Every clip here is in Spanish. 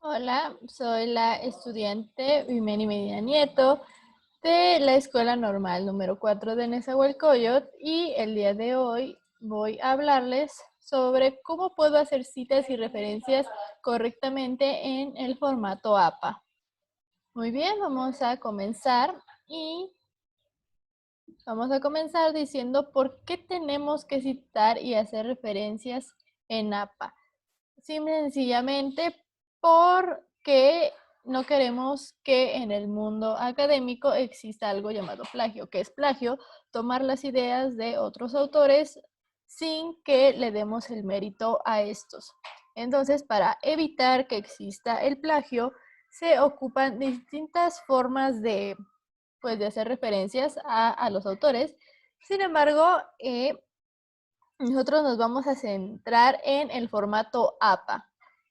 Hola, soy la estudiante Vimeni Medina Nieto de la Escuela Normal número 4 de Nezahualcóyotl y el día de hoy voy a hablarles sobre cómo puedo hacer citas y referencias correctamente en el formato APA. Muy bien, vamos a comenzar diciendo por qué tenemos que citar y hacer referencias en APA. Simple y sencillamente porque no queremos que en el mundo académico exista algo llamado plagio. ¿Qué es plagio? Tomar las ideas de otros autores sin que le demos el mérito a estos. Entonces, para evitar que exista el plagio, se ocupan distintas formas de hacer referencias a los autores. Sin embargo, nosotros nos vamos a centrar en el formato APA.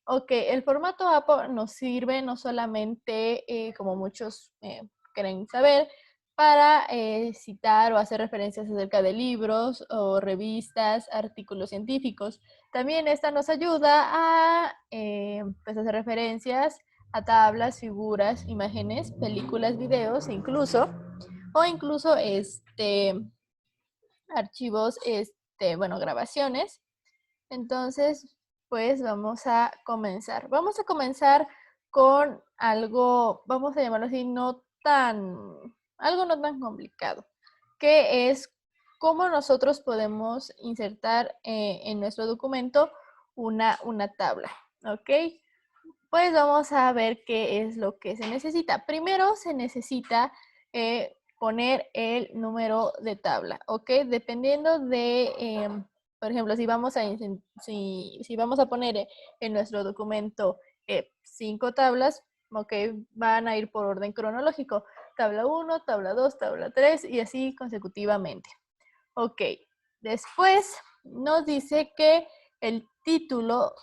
Ok, el formato APA nos sirve no solamente, como muchos creen saber, para citar o hacer referencias acerca de libros o revistas, artículos científicos. También esta nos ayuda a hacer referencias a tablas, figuras, imágenes, películas, videos, incluso archivos, grabaciones. Entonces, pues vamos a comenzar. Vamos a comenzar con algo, vamos a llamarlo así, algo no tan complicado, que es cómo nosotros podemos insertar en nuestro documento una tabla, ¿ok? Pues vamos a ver qué es lo que se necesita. Primero se necesita poner el número de tabla, ¿ok? Dependiendo de, por ejemplo, si vamos a poner en nuestro documento 5 tablas, ¿ok? Van a ir por orden cronológico. Tabla 1, tabla 2, tabla 3 y así consecutivamente. Ok, después nos dice que el título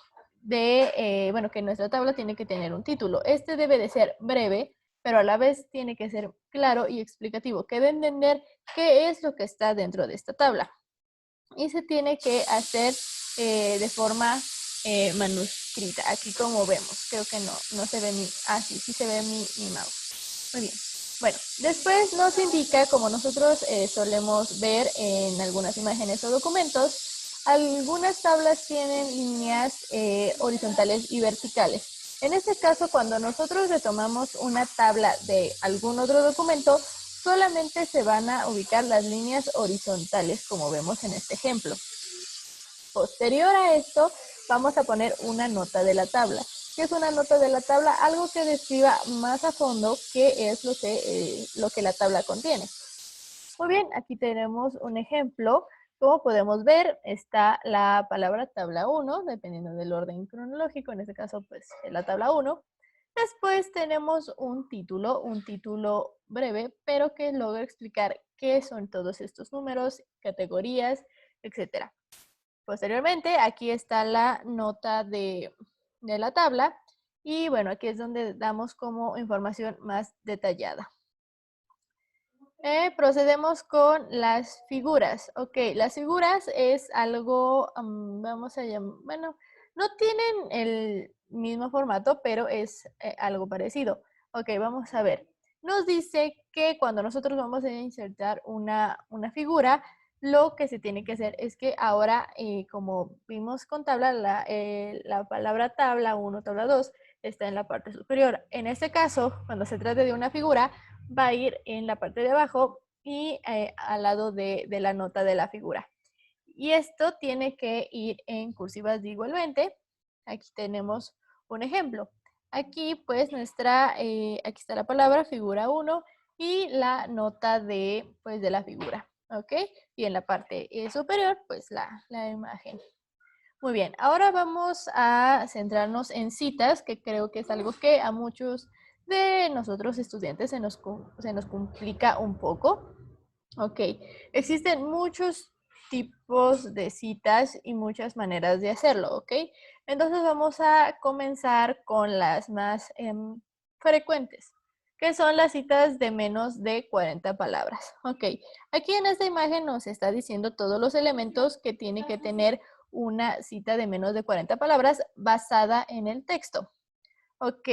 que nuestra tabla tiene que tener un título. Este debe de ser breve, pero a la vez tiene que ser claro y explicativo, que dé a entender qué es lo que está dentro de esta tabla. Y se tiene que hacer de forma manuscrita. Aquí como vemos, creo que no se ve sí se ve mi mouse. Muy bien. Bueno, después nos indica, como nosotros solemos ver en algunas imágenes o documentos, algunas tablas tienen líneas horizontales y verticales. En este caso, cuando nosotros retomamos una tabla de algún otro documento, solamente se van a ubicar las líneas horizontales, como vemos en este ejemplo. Posterior a esto, vamos a poner una nota de la tabla. ¿Qué es una nota de la tabla? Algo que describa más a fondo qué es lo que la tabla contiene. Muy bien, aquí tenemos un ejemplo. Como podemos ver, está la palabra tabla 1, dependiendo del orden cronológico, en este caso, pues, la tabla 1. Después tenemos un título breve, pero que logra explicar qué son todos estos números, categorías, etc. Posteriormente, aquí está la nota de la tabla y bueno, aquí es donde damos como información más detallada. Procedemos con las figuras. Ok, las figuras es algo, vamos a llamar, bueno, no tienen el mismo formato, pero es algo parecido. Ok, vamos a ver. Nos dice que cuando nosotros vamos a insertar una figura, lo que se tiene que hacer es que ahora, como vimos con tabla, la palabra tabla 1, tabla 2 está en la parte superior. En este caso, cuando se trate de una figura, va a ir en la parte de abajo y al lado de la nota de la figura. Y esto tiene que ir en cursivas de igual 20. Aquí tenemos un ejemplo. Aquí pues aquí está la palabra figura 1 y la nota de la figura, ¿ok? Y en la parte superior pues la imagen. Muy bien, ahora vamos a centrarnos en citas, que creo que es algo que a muchos de nosotros estudiantes se nos complica un poco. Ok, existen muchos tipos de citas y muchas maneras de hacerlo, ¿ok? Entonces vamos a comenzar con las más frecuentes, que son las citas de menos de 40 palabras. Ok, aquí en esta imagen nos está diciendo todos los elementos que tiene que tener una cita de menos de 40 palabras basada en el texto. Ok,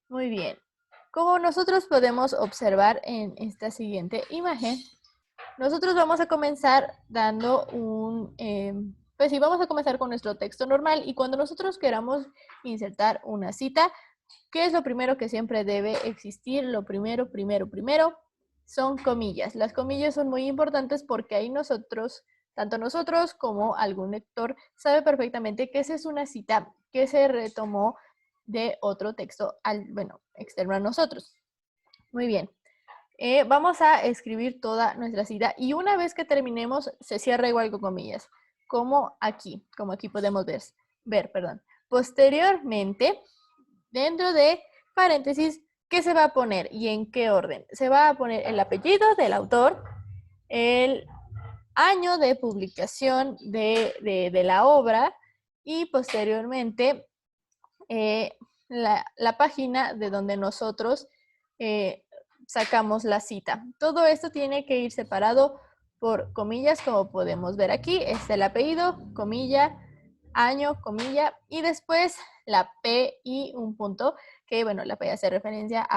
muy bien. Como nosotros podemos observar en esta siguiente imagen, nosotros vamos a comenzar dando pues sí, vamos a comenzar con nuestro texto normal y cuando nosotros queramos insertar una cita, ¿qué es lo primero que siempre debe existir? Lo primero, son comillas. Las comillas son muy importantes porque ahí nosotros, tanto nosotros como algún lector, sabe perfectamente que esa es una cita que se retomó de otro texto, externo a nosotros. Muy bien. Vamos a escribir toda nuestra cita y una vez que terminemos se cierra igual con comillas, como aquí podemos ver. Posteriormente, dentro de paréntesis, ¿qué se va a poner y en qué orden? Se va a poner el apellido del autor, el año de publicación de la obra y posteriormente la página de donde nosotros sacamos la cita. Todo esto tiene que ir separado por comillas, como podemos ver aquí. Es el apellido, comilla, año, comilla, y después la P y un punto, que bueno, la P hace referencia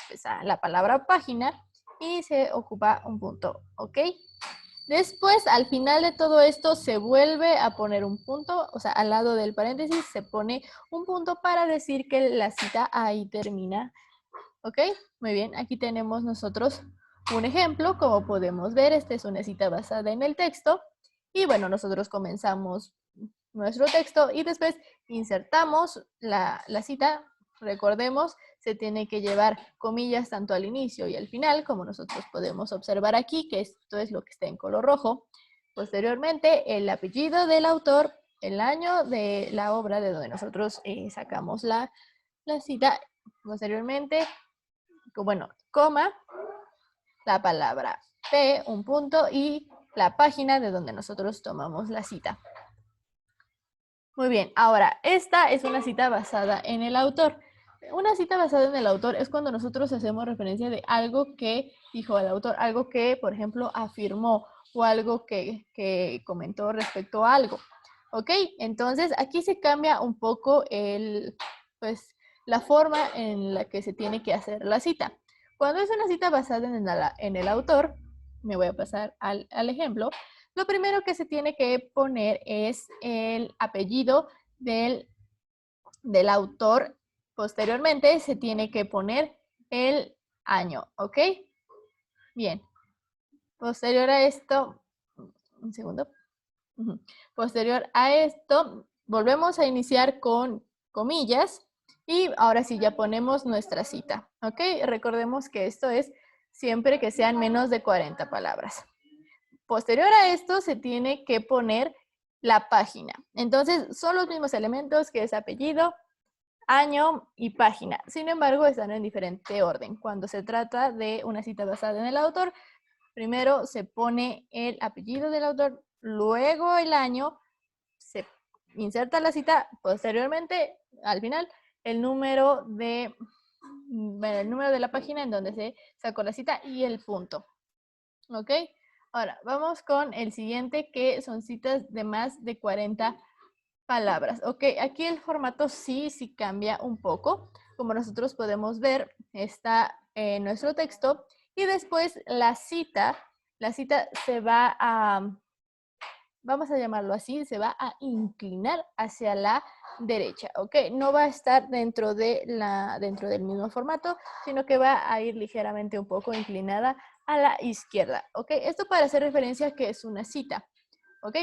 pues, a la palabra página y se ocupa un punto, ¿ok? Después, al final de todo esto, se vuelve a poner un punto, o sea, al lado del paréntesis se pone un punto para decir que la cita ahí termina. ¿Ok? Muy bien, aquí tenemos nosotros un ejemplo. Como podemos ver, esta es una cita basada en el texto. Y bueno, nosotros comenzamos nuestro texto y después insertamos la cita. Recordemos, se tiene que llevar comillas tanto al inicio y al final, como nosotros podemos observar aquí, que esto es lo que está en color rojo. Posteriormente, el apellido del autor, el año de la obra de donde nosotros sacamos la cita. Posteriormente, bueno, coma, la palabra P, un punto, y la página de donde nosotros tomamos la cita. Muy bien, ahora, esta es una cita basada en el autor. Una cita basada en el autor es cuando nosotros hacemos referencia de algo que dijo el autor, algo que, por ejemplo, afirmó o algo que comentó respecto a algo. ¿Ok? Entonces, aquí se cambia un poco pues, la forma en la que se tiene que hacer la cita. Cuando es una cita basada en el autor, me voy a pasar al ejemplo, lo primero que se tiene que poner es el apellido del autor. Posteriormente se tiene que poner el año, ¿ok? Bien. Posterior a esto, un segundo. Posterior a esto, volvemos a iniciar con comillas y ahora sí ya ponemos nuestra cita, ¿ok? Recordemos que esto es siempre que sean menos de 40 palabras. Posterior a esto se tiene que poner la página. Entonces, son los mismos elementos que es apellido, año y página. Sin embargo, están en diferente orden. Cuando se trata de una cita basada en el autor, primero se pone el apellido del autor, luego el año, se inserta la cita, posteriormente, al final, el número de la página en donde se sacó la cita y el punto. ¿Ok? Ahora, vamos con el siguiente, que son citas de más de 40 palabras. Ok, aquí el formato sí cambia un poco. Como nosotros podemos ver, está en nuestro texto y después la cita se va a, vamos a llamarlo así, se va a inclinar hacia la derecha, ¿ok? No va a estar dentro del mismo formato, sino que va a ir ligeramente un poco inclinada a la izquierda, ¿ok? Esto para hacer referencia a que es una cita, ¿ok?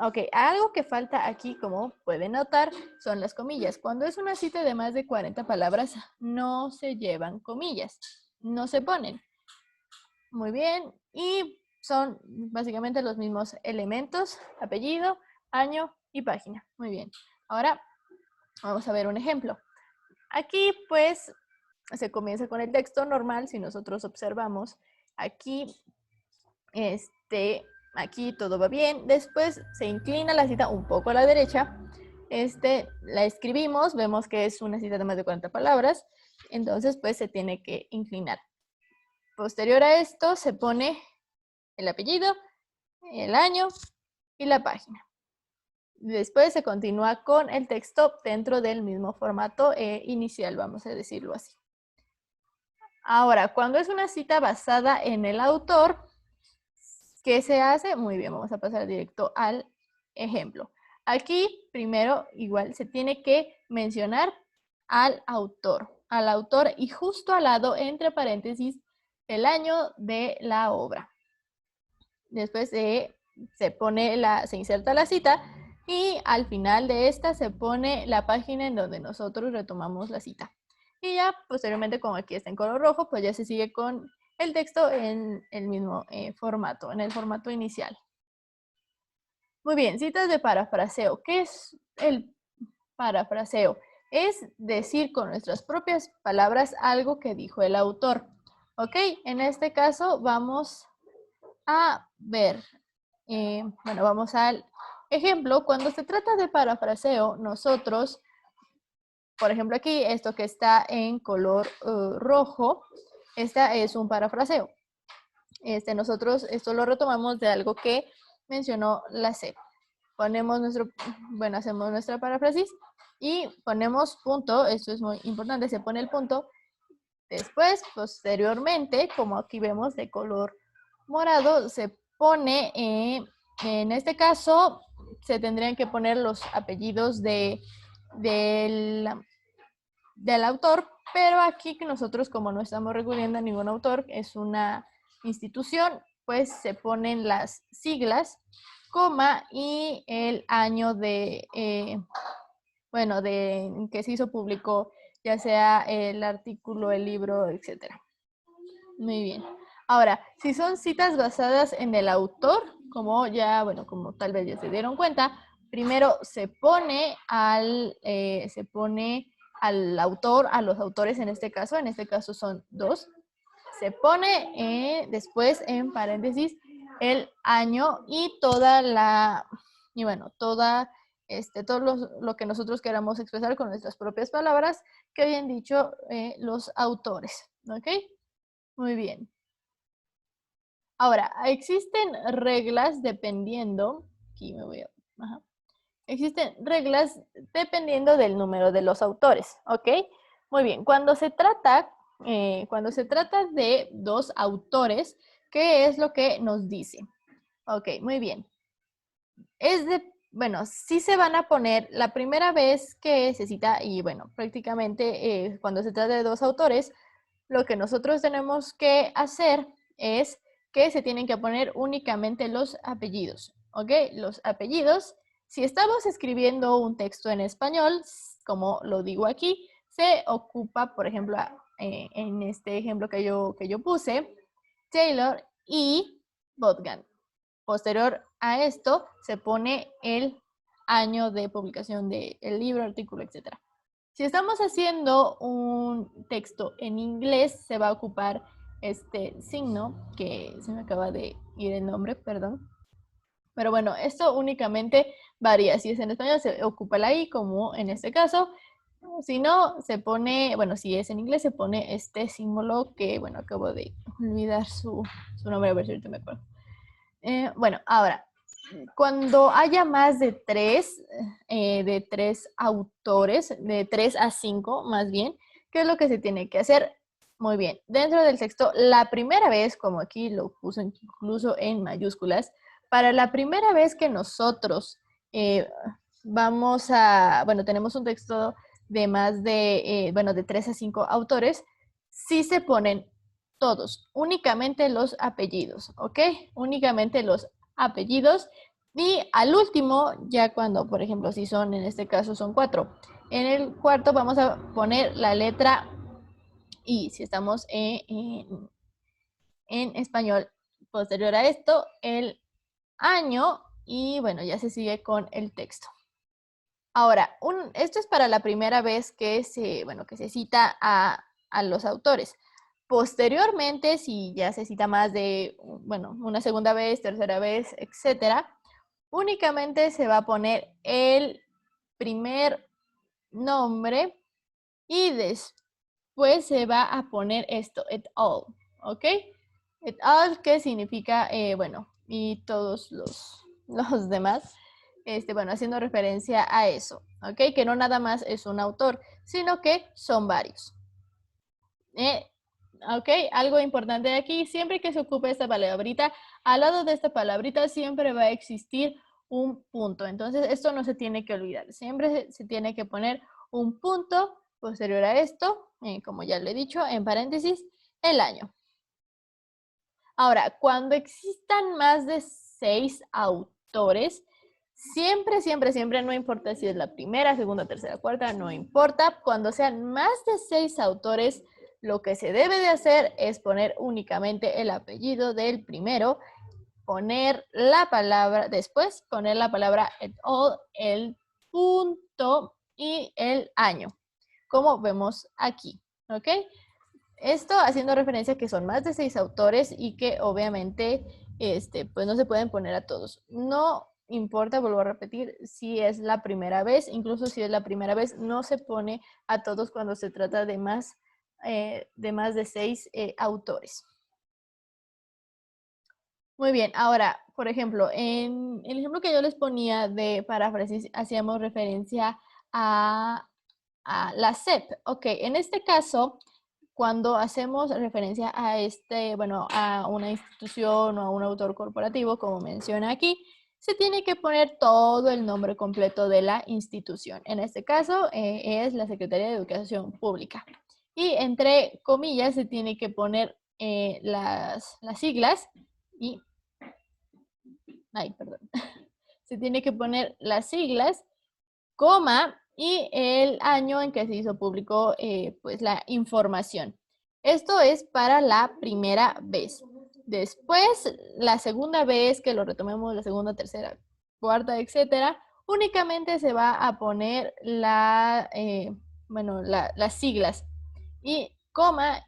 Ok, algo que falta aquí, como pueden notar, son las comillas. Cuando es una cita de más de 40 palabras, no se llevan comillas, no se ponen. Muy bien, y son básicamente los mismos elementos, apellido, año y página. Muy bien, ahora vamos a ver un ejemplo. Aquí pues se comienza con el texto normal, si nosotros observamos aquí, aquí todo va bien, después se inclina la cita un poco a la derecha, la escribimos, vemos que es una cita de más de 40 palabras, entonces pues se tiene que inclinar. Posterior a esto se pone el apellido, el año y la página. Después se continúa con el texto dentro del mismo formato inicial, vamos a decirlo así. Ahora, cuando es una cita basada en el autor, ¿qué se hace? Muy bien, vamos a pasar directo al ejemplo. Aquí, primero, igual, se tiene que mencionar al autor y justo al lado, entre paréntesis, el año de la obra. Después se inserta la cita y al final de esta se pone la página en donde nosotros retomamos la cita. Y ya posteriormente, como aquí está en color rojo, pues ya se sigue con el texto en el mismo formato, en el formato inicial. Muy bien, citas de parafraseo. ¿Qué es el parafraseo? Es decir con nuestras propias palabras algo que dijo el autor. ¿Ok? En este caso vamos a ver, bueno, vamos al ejemplo. Cuando se trata de parafraseo, nosotros, por ejemplo aquí, esto que está en color rojo, esta es un parafraseo. Nosotros esto lo retomamos de algo que mencionó la SEP. Ponemos hacemos nuestra paráfrasis y ponemos punto, esto es muy importante, se pone el punto. Después, posteriormente, como aquí vemos de color morado, se pone, en este caso, se tendrían que poner los apellidos del autor, pero aquí que nosotros, como no estamos recurriendo a ningún autor, es una institución, pues se ponen las siglas, coma y el año de que se hizo público, ya sea el artículo, el libro, etcétera. Muy bien. Ahora, si son citas basadas en el autor, como tal vez ya se dieron cuenta, primero se pone al autor, a los autores en este caso son dos, se pone después en paréntesis el año y todo lo que nosotros queramos expresar con nuestras propias palabras que habían dicho los autores, ¿ok? Muy bien. Ahora, existen reglas dependiendo, existen reglas dependiendo del número de los autores, ¿ok? Muy bien, cuando se trata de dos autores, ¿qué es lo que nos dice? Ok, muy bien. Sí se van a poner la primera vez que se cita, y bueno, prácticamente cuando se trata de dos autores, lo que nosotros tenemos que hacer es que se tienen que poner únicamente los apellidos, ¿ok? Los apellidos. Si estamos escribiendo un texto en español, como lo digo aquí, se ocupa, por ejemplo, en este ejemplo que yo puse, Taylor y Botgan. Posterior a esto, se pone el año de publicación del libro, artículo, etc. Si estamos haciendo un texto en inglés, se va a ocupar este signo, que se me acaba de ir el nombre, perdón. Pero bueno, esto únicamente varía. Si es en español, se ocupa la I, como en este caso. Si no, se pone, si es en inglés, se pone este símbolo que, acabo de olvidar su nombre, a ver si ahorita me acuerdo. Ahora, cuando haya más de tres autores, de 3 a 5 más bien, ¿qué es lo que se tiene que hacer? Muy bien, dentro del texto, la primera vez, como aquí lo puso incluso en mayúsculas, para la primera vez que nosotros tenemos un texto de más de 3 a 5 autores, sí se ponen todos, únicamente los apellidos, ¿ok? Únicamente los apellidos. Y al último, ya cuando, por ejemplo, si son, en este caso son 4. En el cuarto vamos a poner la letra I, si estamos en español. Posterior a esto, el año y bueno, ya se sigue con el texto. Ahora, esto es para la primera vez que se cita a los autores. Posteriormente, si ya se cita más de, una segunda vez, tercera vez, etcétera, únicamente se va a poner el primer nombre y después se va a poner esto, et al, ¿ok? Et al, que significa, y todos los demás. bueno, haciendo referencia a eso, ¿ok? Que no nada más es un autor, sino que son varios. ¿Ok? Algo importante de aquí, siempre que se ocupe esta palabrita, al lado de esta palabrita siempre va a existir un punto. Entonces, esto no se tiene que olvidar. Siempre se tiene que poner un punto posterior a esto, como ya lo he dicho, en paréntesis, el año. Ahora, cuando existan más de 6 autores, siempre, siempre, siempre, no importa si es la primera, segunda, tercera, cuarta, no importa. Cuando sean más de 6 autores, lo que se debe de hacer es poner únicamente el apellido del primero, poner la palabra, después poner la palabra et al, el punto y el año, como vemos aquí, ¿ok? Esto haciendo referencia a que son más de 6 autores y que obviamente pues no se pueden poner a todos. No importa, vuelvo a repetir, si es la primera vez, incluso si es la primera vez, no se pone a todos cuando se trata de más de 6 autores. Muy bien, ahora, por ejemplo, en el ejemplo que yo les ponía de paráfrasis, hacíamos referencia a la SEP. Ok, en este caso, cuando hacemos referencia a a una institución o a un autor corporativo, como menciona aquí, se tiene que poner todo el nombre completo de la institución. En este caso, es la Secretaría de Educación Pública. Y entre comillas se tiene que poner las siglas y... Ay, perdón. Se tiene que poner las siglas, coma, y el año en que se hizo público pues la información. Esto es para la primera vez. Después, la segunda vez que lo retomemos, la segunda, tercera, cuarta, etcétera, únicamente se va a poner las siglas y coma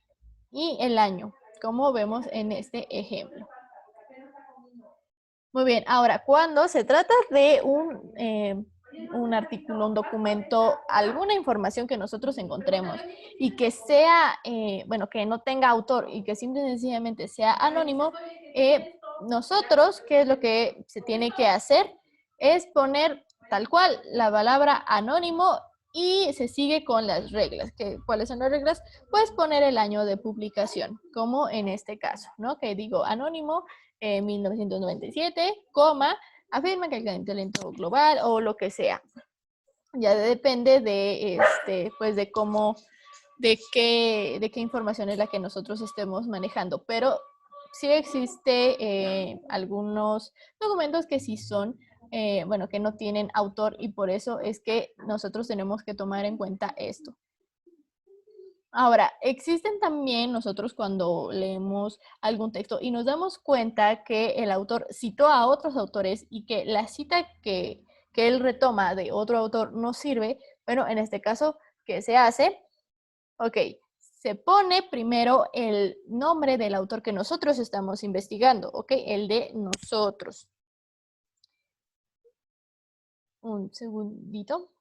y el año, como vemos en este ejemplo. Muy bien, ahora, cuando se trata de un artículo, un documento, alguna información que nosotros encontremos y que sea, que no tenga autor y que simple y sencillamente sea anónimo, nosotros, ¿qué es lo que se tiene que hacer? Es poner tal cual la palabra anónimo y se sigue con las reglas. ¿Cuáles son las reglas? Pues poner el año de publicación, como en este caso, ¿no? Que digo anónimo, 1997, afirma que el calentamiento global o lo que sea. Ya depende de cómo, de qué información es la que nosotros estemos manejando, pero sí existe algunos documentos que sí son, que no tienen autor y por eso es que nosotros tenemos que tomar en cuenta esto. Ahora, existen también nosotros cuando leemos algún texto y nos damos cuenta que el autor citó a otros autores y que la cita que él retoma de otro autor no sirve. Bueno, en este caso, ¿qué se hace? Ok, se pone primero el nombre del autor que nosotros estamos investigando, ok, el de nosotros. Un segundito.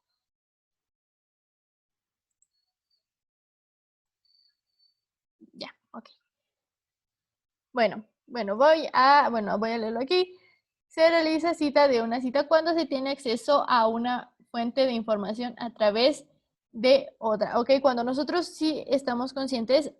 Ya, ok. Bueno, voy a leerlo aquí. Se realiza cita de una cita cuando se tiene acceso a una fuente de información a través de otra. Ok, cuando nosotros sí estamos conscientes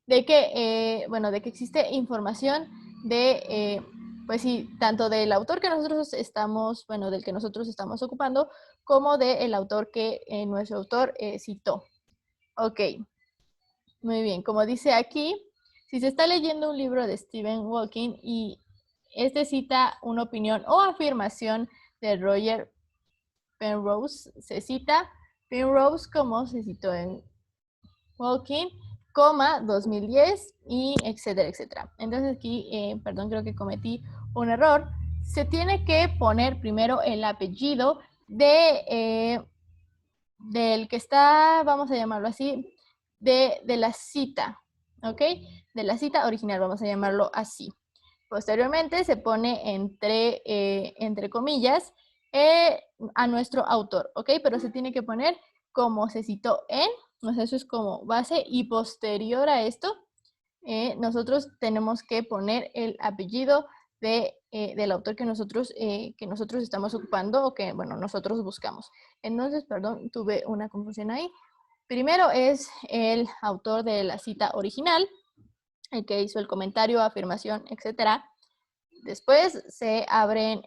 de que, de que existe información de, pues sí, tanto del autor que nosotros estamos, del que nosotros estamos ocupando, como del autor que nuestro autor citó. Ok, muy bien, como dice aquí, si se está leyendo un libro de Stephen Hawking y este cita una opinión o afirmación de Roger Penrose, se cita Penrose como se citó en Hawking, 2010 y etcétera, etcétera. Entonces aquí, perdón, creo que cometí un error. Se tiene que poner primero el apellido del que está, vamos a llamarlo así, de la cita, ¿ok? De la cita original, vamos a llamarlo así. Posteriormente se pone entre comillas a nuestro autor, ¿ok? Pero se tiene que poner como se citó en, eso es como base, y posterior a esto, nosotros tenemos que poner el apellido de del autor que nosotros estamos ocupando o que, bueno, nosotros buscamos. Entonces, perdón, tuve una confusión ahí. Primero es el autor de la cita original, el que hizo el comentario, afirmación, etc. Después se abren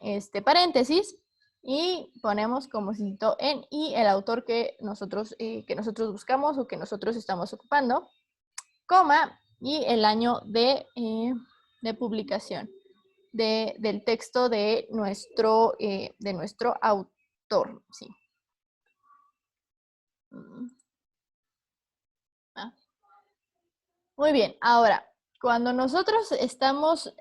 paréntesis y ponemos como cito en y el autor que nosotros buscamos o que nosotros estamos ocupando, coma, y el año de publicación del texto de nuestro autor. Sí. Muy bien, ahora, cuando nosotros estamos,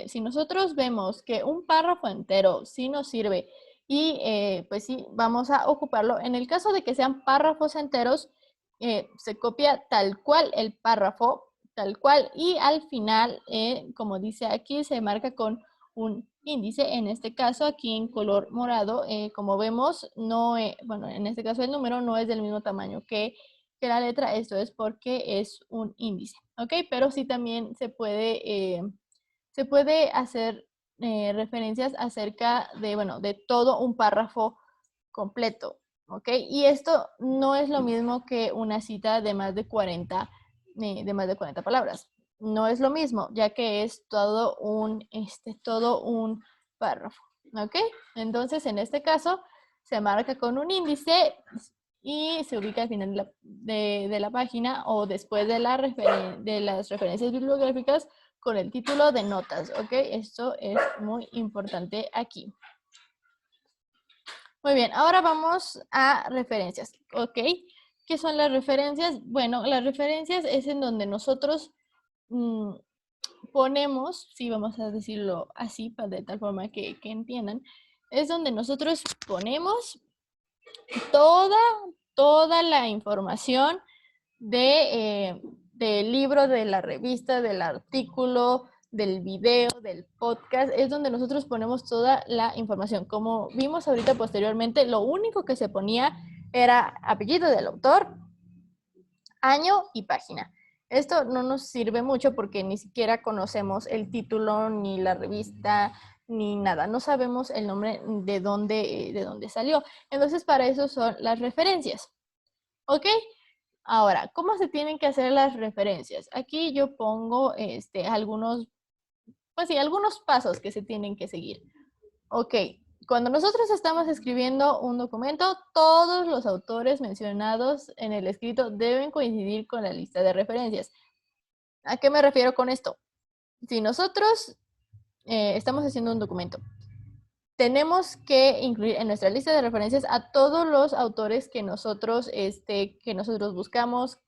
si nosotros vemos que un párrafo entero sí nos sirve y pues sí, vamos a ocuparlo. En el caso de que sean párrafos enteros, se copia tal cual el párrafo, tal cual, y al final, como dice aquí, se marca con un índice. En este caso, aquí en color morado, como vemos, no, bueno, en este caso el número no es del mismo tamaño que la letra, esto es porque es un índice, ¿ok? Pero sí también se puede hacer referencias acerca de, bueno, de todo un párrafo completo, ¿ok? Y esto no es lo mismo que una cita de más de 40 palabras. No es lo mismo, ya que es todo un párrafo, ¿ok? Entonces, en este caso, se marca con un índice y se ubica al final de la página o después de las referencias bibliográficas con el título de notas, ¿ok? Esto es muy importante aquí. Muy bien, ahora vamos a referencias, ¿ok? ¿Qué son las referencias? Bueno, las referencias es en donde nosotros ponemos, sí, vamos a decirlo así, de tal forma que entiendan, es donde nosotros ponemos toda la información del libro, de la revista, del artículo, del video, del podcast, es donde nosotros ponemos toda la información. Como vimos ahorita posteriormente, lo único que se ponía era apellido del autor, año y página. Esto no nos sirve mucho porque ni siquiera conocemos el título, ni la revista, ni nada. No sabemos el nombre de dónde salió. Entonces, para eso son las referencias. ¿Ok? Ahora, ¿cómo se tienen que hacer las referencias? Aquí yo pongo algunos pasos que se tienen que seguir. Ok, cuando nosotros estamos escribiendo un documento, todos los autores mencionados en el escrito deben coincidir con la lista de referencias. ¿A qué me refiero con esto? Si nosotros estamos haciendo un documento, tenemos que incluir en nuestra lista de referencias a todos los autores que nosotros buscamos,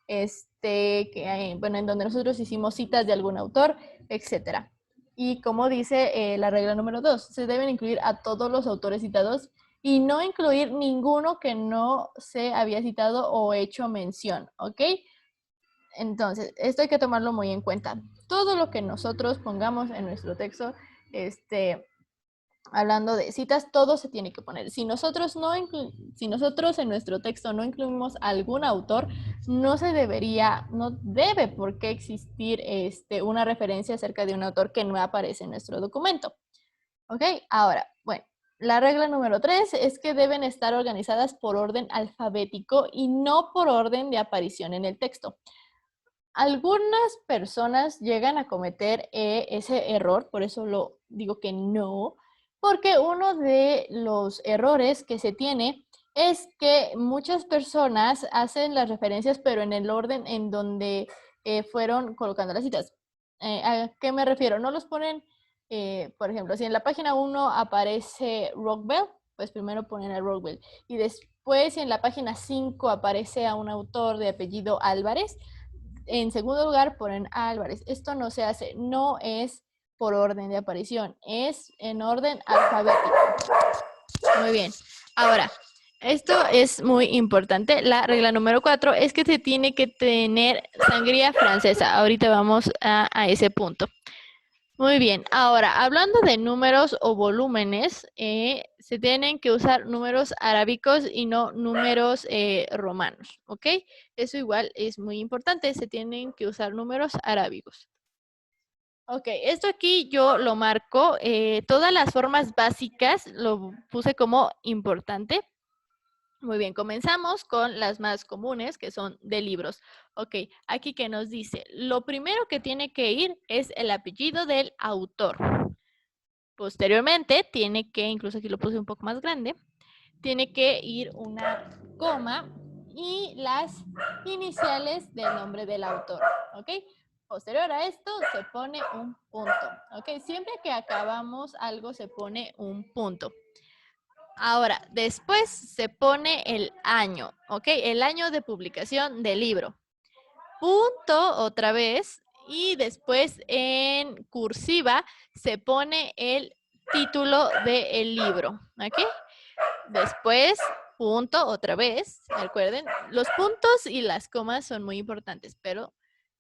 bueno, en donde nosotros hicimos citas de algún autor, etcétera. Y como dice la regla número 2, se deben incluir a todos los autores citados y no incluir ninguno que no se había citado o hecho mención, ¿ok? Entonces, esto hay que tomarlo muy en cuenta. Todo lo que nosotros pongamos en nuestro texto, hablando de citas, todo se tiene que poner. Si nosotros en nuestro texto no incluimos algún autor, no debe por qué existir una referencia acerca de un autor que no aparece en nuestro documento. ¿Ok? Ahora, bueno, la regla número 3 es que deben estar organizadas por orden alfabético y no por orden de aparición en el texto. Algunas personas llegan a cometer ese error, por eso lo digo que no, porque uno de los errores que se tiene es que muchas personas hacen las referencias, pero en el orden en donde fueron colocando las citas. ¿A qué me refiero? No los ponen, por ejemplo, si en la página 1 aparece Rockwell, pues primero ponen a Rockwell. Y después, si en la página 5 aparece a un autor de apellido Álvarez, en segundo lugar ponen a Álvarez. Esto no se hace, no es por orden de aparición, es en orden alfabético. Muy bien. Ahora, esto es muy importante. La regla número 4 es que se tiene que tener sangría francesa. Ahorita vamos a ese punto. Muy bien, ahora hablando de números o volúmenes, se tienen que usar números arábicos y no números romanos, ¿ok? Eso igual es muy importante, se tienen que usar números arábicos. Ok, esto aquí yo lo marco, todas las formas básicas lo puse como importante. Muy bien, comenzamos con las más comunes, que son de libros. Ok, aquí que nos dice, lo primero que tiene que ir es el apellido del autor. Posteriormente, tiene que, incluso aquí lo puse un poco más grande, tiene que ir una coma y las iniciales del nombre del autor. Ok, posterior a esto se pone un punto. Ok, siempre que acabamos algo se pone un punto. Ahora, después se pone el año, ¿ok? El año de publicación del libro. Punto otra vez y después en cursiva se pone el título del libro, ¿ok? Después, punto otra vez, recuerden, los puntos y las comas son muy importantes, pero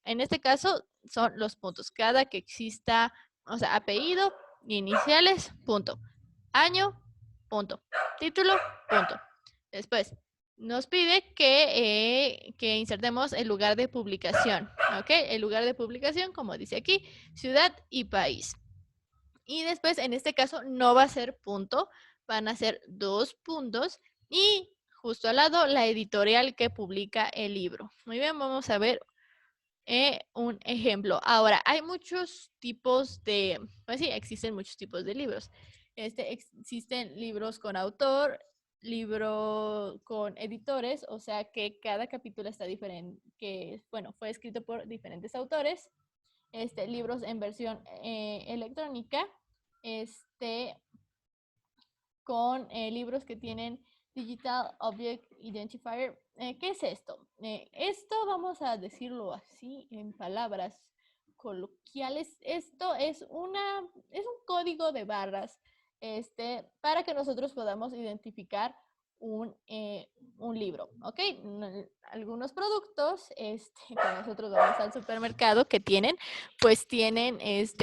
en este caso son los puntos. Cada que exista, o sea, apellido, iniciales, punto. Año, punto. Título, punto. Después, nos pide que insertemos el lugar de publicación, ¿ok? El lugar de publicación, como dice aquí, ciudad y país. Y después, en este caso, no va a ser punto, van a ser 2 puntos y justo al lado la editorial que publica el libro. Muy bien, vamos a ver un ejemplo. Ahora, hay muchos tipos de, pues sí, existen muchos tipos de libros. Existen libros con autor, libro con editores, o sea que cada capítulo está diferente, que, bueno, fue escrito por diferentes autores. Libros en versión electrónica, con libros que tienen Digital Object Identifier. ¿Qué es esto? Esto, vamos a decirlo así en palabras coloquiales, esto es un código de barras para que nosotros podamos identificar un libro, ¿ok? Algunos productos que nosotros vamos al supermercado que tienen, pues tienen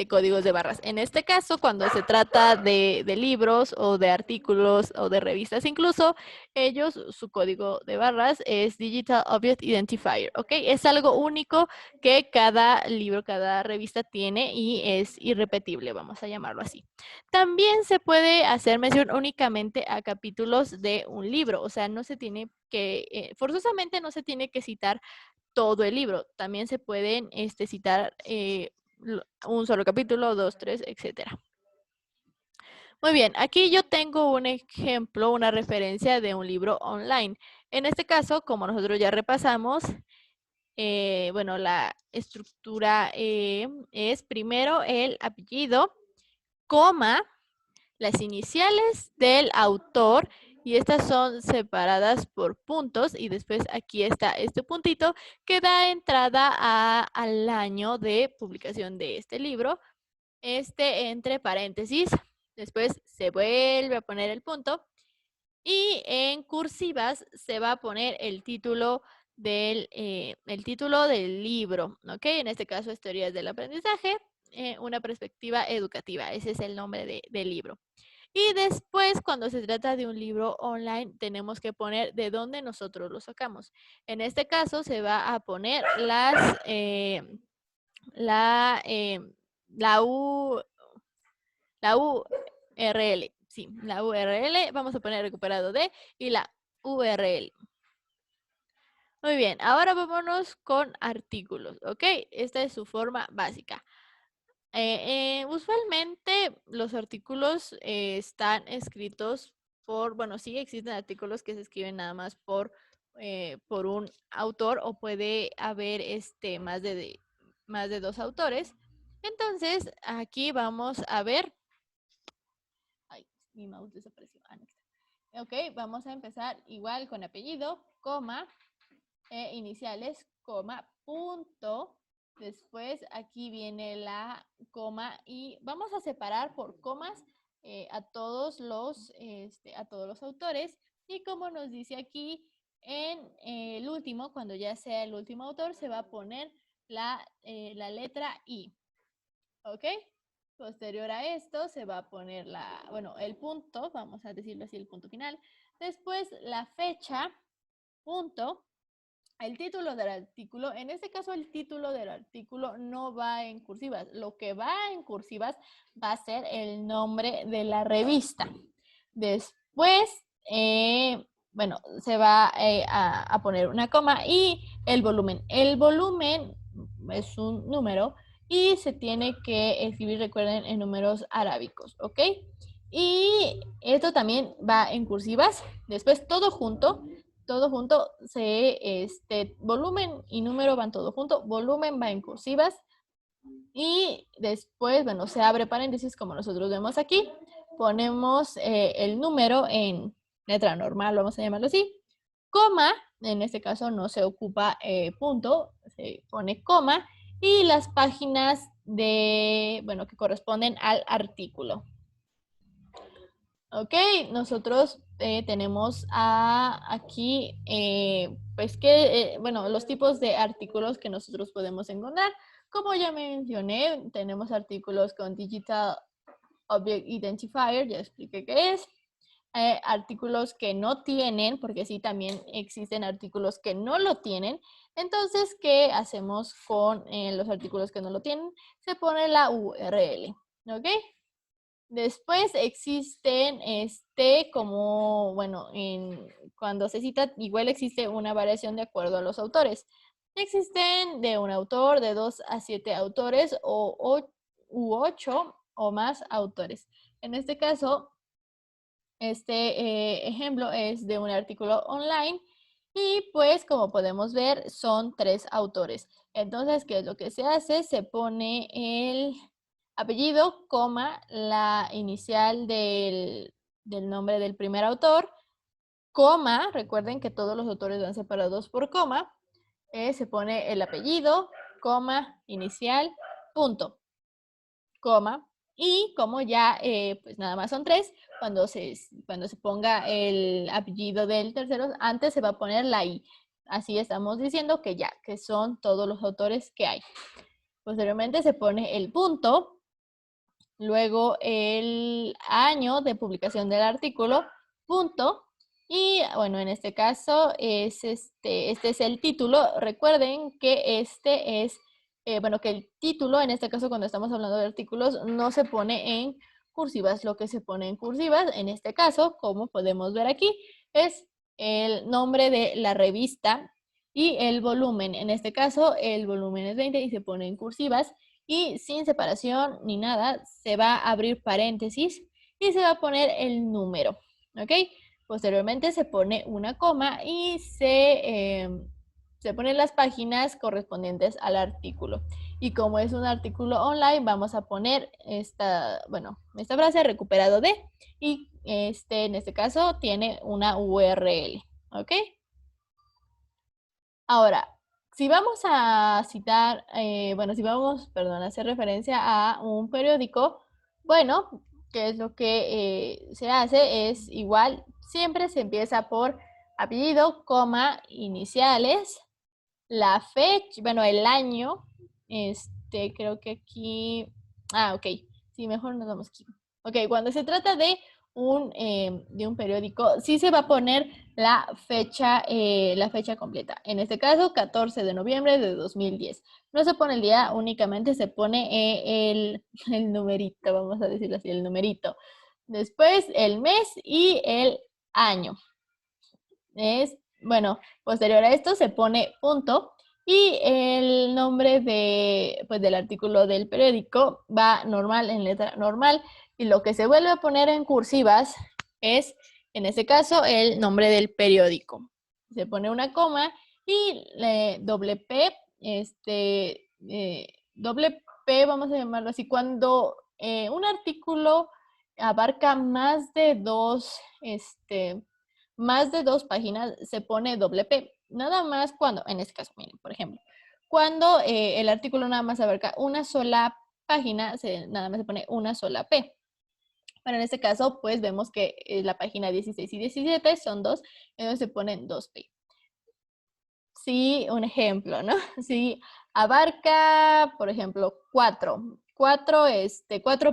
códigos de barras. En este caso, cuando se trata de libros o de artículos o de revistas incluso, ellos, su código de barras es Digital Object Identifier, ¿ok? Es algo único que cada libro, cada revista tiene y es irrepetible, vamos a llamarlo así. También se puede hacer mención únicamente a capítulos de un libro, o sea, no se tiene que, forzosamente no se tiene que citar todo el libro. También se pueden citar un solo capítulo, dos, tres, etcétera. Muy bien, aquí yo tengo un ejemplo, una referencia de un libro online. En este caso, como nosotros ya repasamos, bueno, la estructura es primero el apellido, coma, las iniciales del autor y estas son separadas por puntos y después aquí está este puntito que da entrada al año de publicación de este libro, entre paréntesis, después se vuelve a poner el punto y en cursivas se va a poner el título del libro, ¿ok? En este caso es Teorías del Aprendizaje, una perspectiva educativa, ese es el nombre del libro. Y después, cuando se trata de un libro online, tenemos que poner de dónde nosotros lo sacamos. En este caso, se va a poner la URL. Sí, la URL. Vamos a poner recuperado de y la URL. Muy bien, ahora vámonos con artículos, ¿ok? Esta es su forma básica. Usualmente los artículos están escritos bueno, sí existen artículos que se escriben nada más por un autor o puede haber más de dos autores. Entonces, aquí vamos a ver. Ay, mi mouse desapareció. Ah, no está. Ok, vamos a empezar igual con apellido, coma, iniciales, coma, punto. Después aquí viene la coma y vamos a separar por comas a todos los autores. Y como nos dice aquí, en el último, cuando ya sea el último autor, se va a poner la letra I. ¿Ok? Posterior a esto se va a poner el punto, vamos a decirlo así, el punto final. Después la fecha, punto. el título del artículo, en este caso el título del artículo no va en cursivas. Lo que va en cursivas va a ser el nombre de la revista. Después, bueno, se va a poner una coma y el volumen. El volumen es un número y se tiene que escribir, recuerden, en números arábicos, ¿ok? Y esto también va en cursivas. Después todo junto, volumen y número van todo junto, volumen va en cursivas y después, bueno, se abre paréntesis como nosotros vemos aquí, ponemos el número en letra normal, vamos a llamarlo así, coma, en este caso no se ocupa punto, se pone coma, y las páginas bueno, que corresponden al artículo. Ok, nosotros tenemos aquí, pues bueno, los tipos de artículos que nosotros podemos encontrar. Como ya mencioné, tenemos artículos con Digital Object Identifier, ya expliqué qué es. Artículos que no tienen, porque sí, también existen artículos que no lo tienen. Entonces, ¿qué hacemos con los artículos que no lo tienen? Se pone la URL, ¿ok? Después existen, como, bueno, cuando se cita, igual existe una variación de acuerdo a los autores. Existen de un autor, de 2 a 7 autores u 8 o más autores. En este caso, ejemplo es de un artículo online y pues como podemos ver son 3 autores. Entonces, ¿qué es lo que se hace? Se pone el apellido, coma, la inicial del nombre del primer autor, coma, recuerden que todos los autores van separados por coma, se pone el apellido, coma, inicial, punto, coma, y como ya pues nada más son 3, cuando se ponga el apellido del tercero, antes se va a poner la I. Así estamos diciendo que ya, que son todos los autores que hay. Posteriormente se pone el punto, luego el año de publicación del artículo, punto, y bueno, en este caso es este es el título. Recuerden que bueno, que el título, en este caso cuando estamos hablando de artículos, no se pone en cursivas. Lo que se pone en cursivas, en este caso, como podemos ver aquí, es el nombre de la revista y el volumen. En este caso, el volumen es 20 y se pone en cursivas y sin separación ni nada, se va a abrir paréntesis y se va a poner el número, ¿ok? Posteriormente se pone una coma y se ponen las páginas correspondientes al artículo. Y como es un artículo online, vamos a poner esta frase recuperado de, y en este caso tiene una URL, ¿ok? Ahora, si vamos a citar, si vamos, perdón, a hacer referencia a un periódico, bueno, ¿qué es lo que se hace? Es igual, siempre se empieza por apellido, coma, iniciales, la fecha, bueno, el año, creo que aquí, ok, sí, mejor nos vamos aquí. Ok, cuando se trata de un periódico, sí se va a poner la fecha completa. En este caso, 14 de noviembre de 2010. No se pone el día, únicamente se pone el numerito, vamos a decirlo así, el numerito. Después, el mes y el año. Bueno, posterior a esto se pone punto y el nombre del artículo del periódico va normal, en letra normal, y lo que se vuelve a poner en cursivas es, en este caso, el nombre del periódico. Se pone una coma y doble P, doble P, vamos a llamarlo así, cuando un artículo abarca más de dos páginas, se pone doble P. Nada más cuando, en este caso, miren, por ejemplo, cuando el artículo nada más abarca una sola página, nada más se pone una sola P. Pero en este caso, pues vemos que la página 16 y 17 son 2, entonces se ponen 2P. Sí, un ejemplo, ¿no? Si abarca, por ejemplo, 4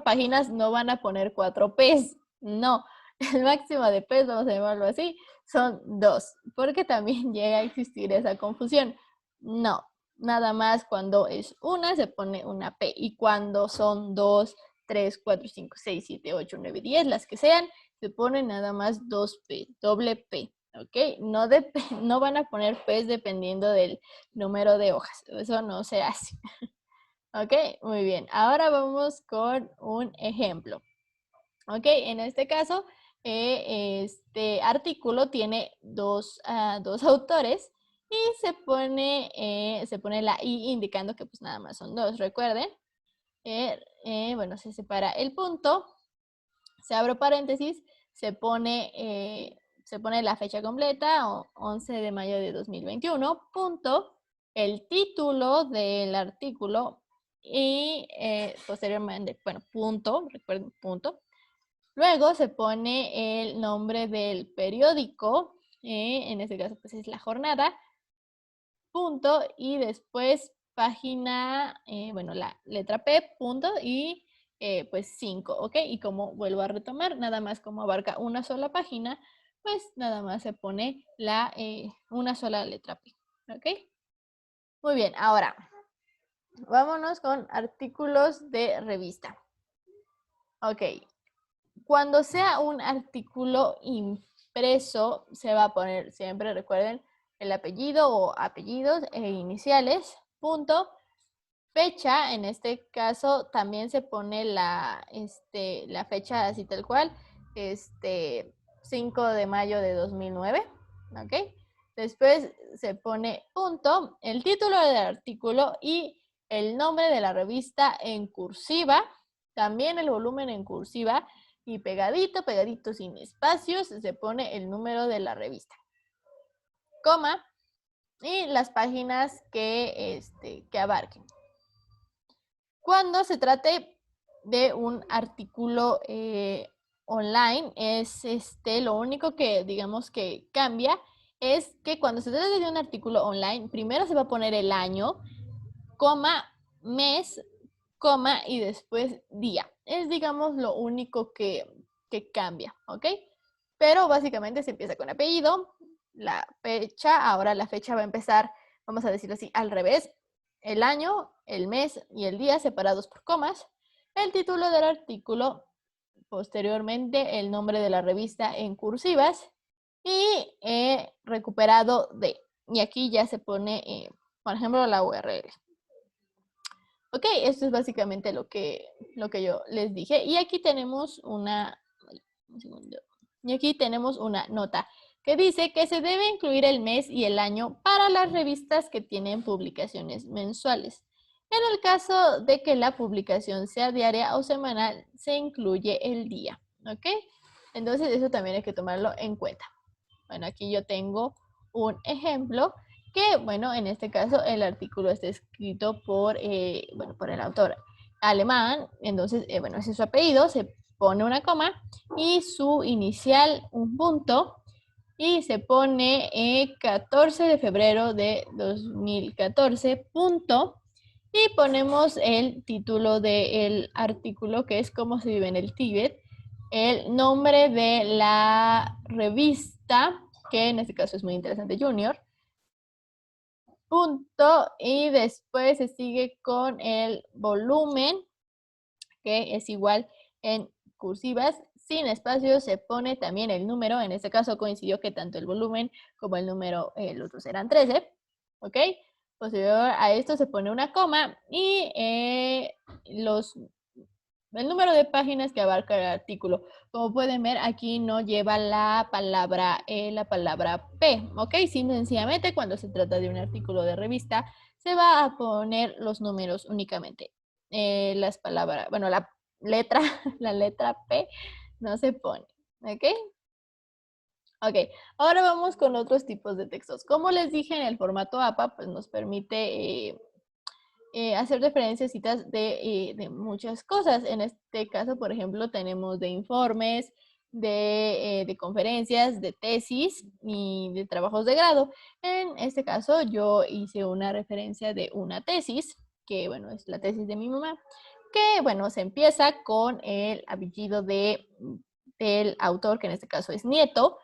páginas, no van a poner 4 P's, no. el máximo de P's, vamos a llamarlo así, son 2, porque también llega a existir esa confusión. No, nada más cuando es una se pone una P, y cuando son 2, 3, 4, 5, 6, 7, 8, 9, 10, las que sean, se pone nada más 2P, doble P, ¿ok? No, no van a poner P's dependiendo del número de hojas, eso no se hace. ¿Ok? Muy bien, ahora vamos con un ejemplo. ¿Ok? En este caso, este artículo tiene dos autores y se pone la I indicando que pues nada más son dos, recuerden. Bueno, se separa el punto, se abre paréntesis, se pone la fecha completa, 11 de mayo de 2021, punto, el título del artículo y posteriormente, bueno, punto, recuerden, punto. Luego se pone el nombre del periódico, en este caso pues es La Jornada, punto, y después página, bueno, la letra P, punto, y pues 5, ¿ok? Y como vuelvo a retomar, nada más como abarca una sola página, pues nada más se pone una sola letra P, ¿ok? Muy bien, ahora vámonos con artículos de revista. Ok, cuando sea un artículo impreso, se va a poner siempre, recuerden, el apellido o apellidos e iniciales, punto, fecha, en este caso también se pone la fecha así tal cual, 5 de mayo de 2009, ¿ok? Después se pone punto, el título del artículo y el nombre de la revista en cursiva, también el volumen en cursiva, y pegadito sin espacios, se pone el número de la revista, coma, y las páginas que abarquen. Cuando se trate de un artículo online, es lo único que digamos que cambia es que cuando se trate de un artículo online, primero se va a poner el año, coma, mes, coma y después día. Es digamos lo único que cambia, ¿ok? Pero básicamente se empieza con apellido, la fecha, ahora la fecha va a empezar, vamos a decirlo así, al revés, el año, el mes y el día separados por comas, el título del artículo, posteriormente el nombre de la revista en cursivas y recuperado de. Y aquí ya se pone, por ejemplo, la URL. Ok, esto es básicamente lo que yo les dije. Y aquí tenemos una, un segundo. Y aquí tenemos una nota que dice que se debe incluir el mes y el año para las revistas que tienen publicaciones mensuales. En el caso de que la publicación sea diaria o semanal, se incluye el día, ¿ok? Entonces eso también hay que tomarlo en cuenta. Bueno, aquí yo tengo un ejemplo que, bueno, en este caso el artículo está escrito por el autor alemán, entonces, bueno, ese es su apellido, se pone una coma y su inicial un punto y se pone 14 de febrero de 2014, punto, y ponemos el título del artículo que es Cómo se vive en el Tíbet, el nombre de la revista, que en este caso es Muy Interesante Junior, punto, y después se sigue con el volumen, que es igual en cursivas, sin espacios, se pone también el número, en este caso coincidió que tanto el volumen como el número, los dos eran 13, ¿ok? Posterior a esto se pone una coma y el número de páginas que abarca el artículo. Como pueden ver, aquí no lleva la palabra P, ¿ok? Sencillamente, cuando se trata de un artículo de revista, se va a poner los números únicamente. Las palabras, bueno, la letra, la letra P no se pone, ¿ok? Ok, ahora vamos con otros tipos de textos. Como les dije, en el formato APA, pues nos permite hacer referencias citas de muchas cosas. En este caso, por ejemplo, tenemos de informes, de conferencias, de tesis y de trabajos de grado. En este caso, yo hice una referencia de una tesis, que bueno, es la tesis de mi mamá, que bueno, se empieza con el apellido de del autor, que en este caso es Nieto,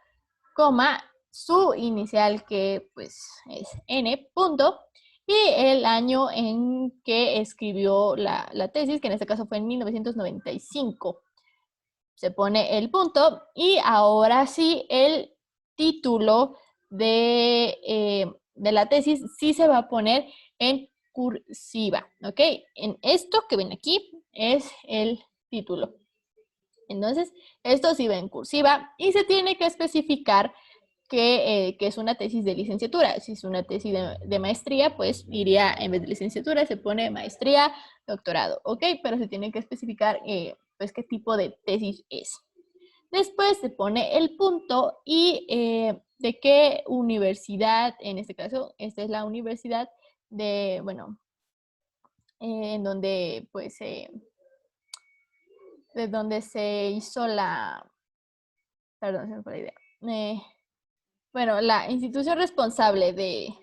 coma, su inicial, que pues es N, punto, y el año en que escribió la tesis, que en este caso fue en 1995. Se pone el punto y ahora sí el título de la tesis sí se va a poner en cursiva, ¿ok? En esto que ven aquí es el título. Entonces, esto sí va en cursiva y se tiene que especificar que es una tesis de licenciatura. Si es una tesis de maestría, pues iría en vez de licenciatura, se pone maestría, doctorado, ¿ok? Pero se tiene que especificar pues qué tipo de tesis es. Después se pone el punto y de qué universidad, en este caso, esta es la universidad de, bueno, en donde pues de donde se hizo perdón, se me fue la idea. Bueno, la institución responsable de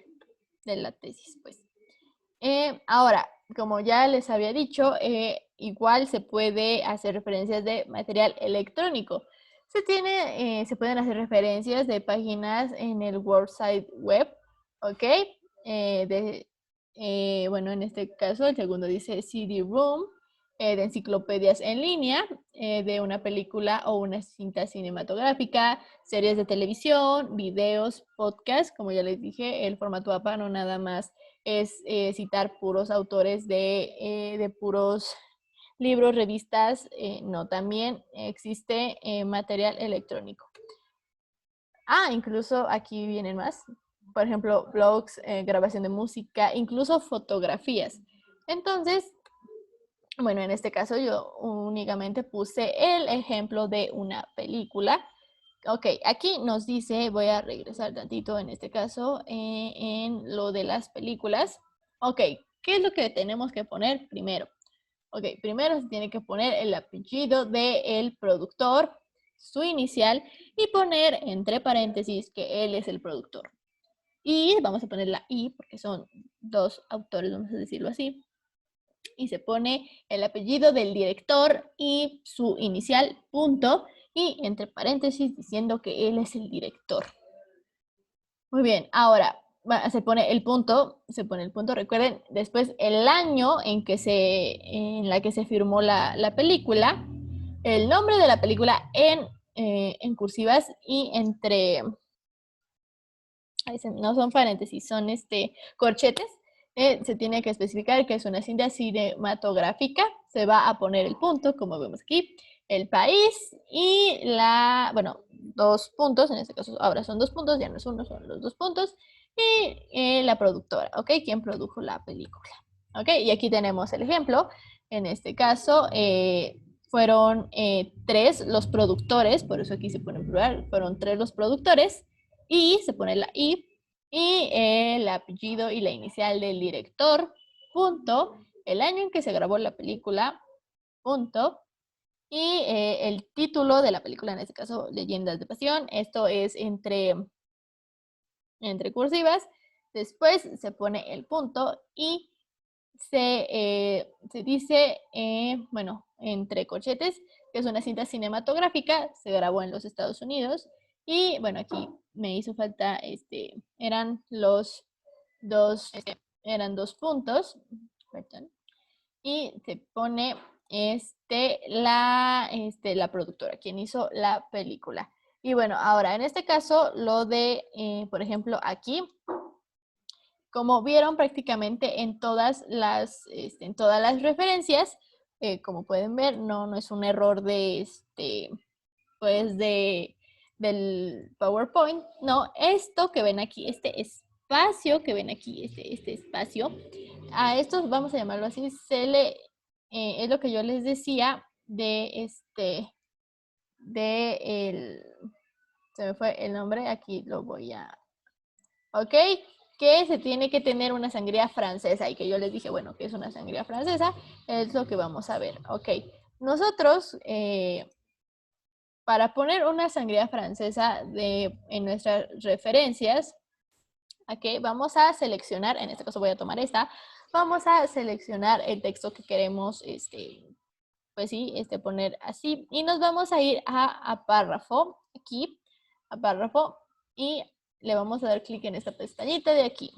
la tesis, pues. Ahora, como ya les había dicho, igual se puede hacer referencias de material electrónico. Se pueden hacer referencias de páginas en el World Wide Web, ¿ok? Bueno, en este caso, el segundo dice CD-ROOM, de enciclopedias en línea, de una película o una cinta cinematográfica, series de televisión, videos, podcasts, como ya les dije, el formato APA no nada más es citar puros autores de puros libros, revistas, no, también existe material electrónico. Incluso aquí vienen más, por ejemplo, blogs, grabación de música, incluso fotografías. Entonces, bueno, en este caso yo únicamente puse el ejemplo de una película. Ok, aquí nos dice, voy a regresar tantito en este caso, en lo de las películas. Ok, ¿qué es lo que tenemos que poner primero? Ok, primero se tiene que poner el apellido del productor, su inicial, y poner entre paréntesis que él es el productor. Y vamos a poner la I, porque son dos autores, vamos a decirlo así. Y se pone el apellido del director y su inicial, punto, y entre paréntesis diciendo que él es el director. Muy bien, ahora se pone el punto, recuerden, después el año en la que se firmó la película, el nombre de la película en cursivas y entre, no son paréntesis, son corchetes. Se tiene que especificar que es una cinta cinematográfica, se va a poner el punto, como vemos aquí, el país y bueno, dos puntos, en este caso ahora son dos puntos, ya no es uno, son los dos puntos, y la productora, ¿ok? ¿Quién produjo la película? ¿Ok? Y aquí tenemos el ejemplo, en este caso fueron tres los productores, por eso aquí se pone en plural, fueron tres los productores, y se pone la I, y el apellido y la inicial del director, punto, el año en que se grabó la película, punto, y el título de la película, en este caso, Leyendas de Pasión. Esto es entre cursivas. Después se pone el punto y se dice, bueno, entre corchetes, que es una cinta cinematográfica, se grabó en los Estados Unidos. Y bueno, aquí me hizo falta, eran eran dos puntos, perdón, y se pone la productora, quien hizo la película. Y bueno, ahora en este caso, lo de, por ejemplo, aquí, como vieron prácticamente en todas las referencias, como pueden ver, no es un error pues del PowerPoint. No, esto que ven aquí, este espacio que ven aquí, este espacio, a esto vamos a llamarlo así, es lo que yo les decía se me fue el nombre, aquí lo voy a, ¿ok? Que se tiene que tener una sangría francesa y que yo les dije, bueno, que es una sangría francesa, es lo que vamos a ver, ¿ok? Nosotros, para poner una sangría francesa en nuestras referencias, ¿ok? Vamos a seleccionar, en este caso voy a tomar esta, vamos a seleccionar el texto que queremos pues sí, poner así. Y nos vamos a ir a párrafo, aquí, a párrafo, y le vamos a dar clic en esta pestañita de aquí.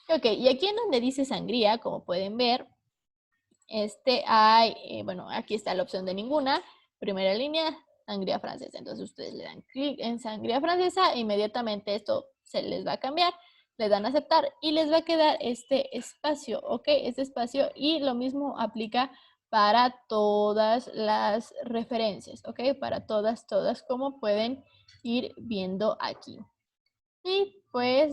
Ok, y aquí en donde dice sangría, como pueden ver, hay, bueno, aquí está la opción de ninguna, primera línea, sangría francesa. Entonces ustedes le dan clic en sangría francesa e inmediatamente esto se les va a cambiar. Le dan a aceptar y les va a quedar este espacio, ¿ok? Este espacio, y lo mismo aplica para todas las referencias, ¿ok? Para todas, como pueden ir viendo aquí. Y pues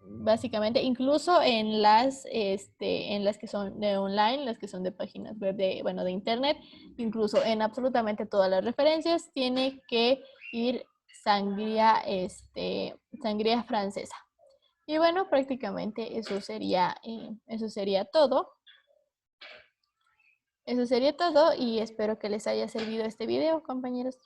básicamente, incluso en las que son de online, las que son de páginas web de, bueno, de internet, incluso en absolutamente todas las referencias tiene que ir sangría, sangría francesa. Y bueno, prácticamente eso sería todo. Eso sería todo y espero que les haya servido este video, compañeros.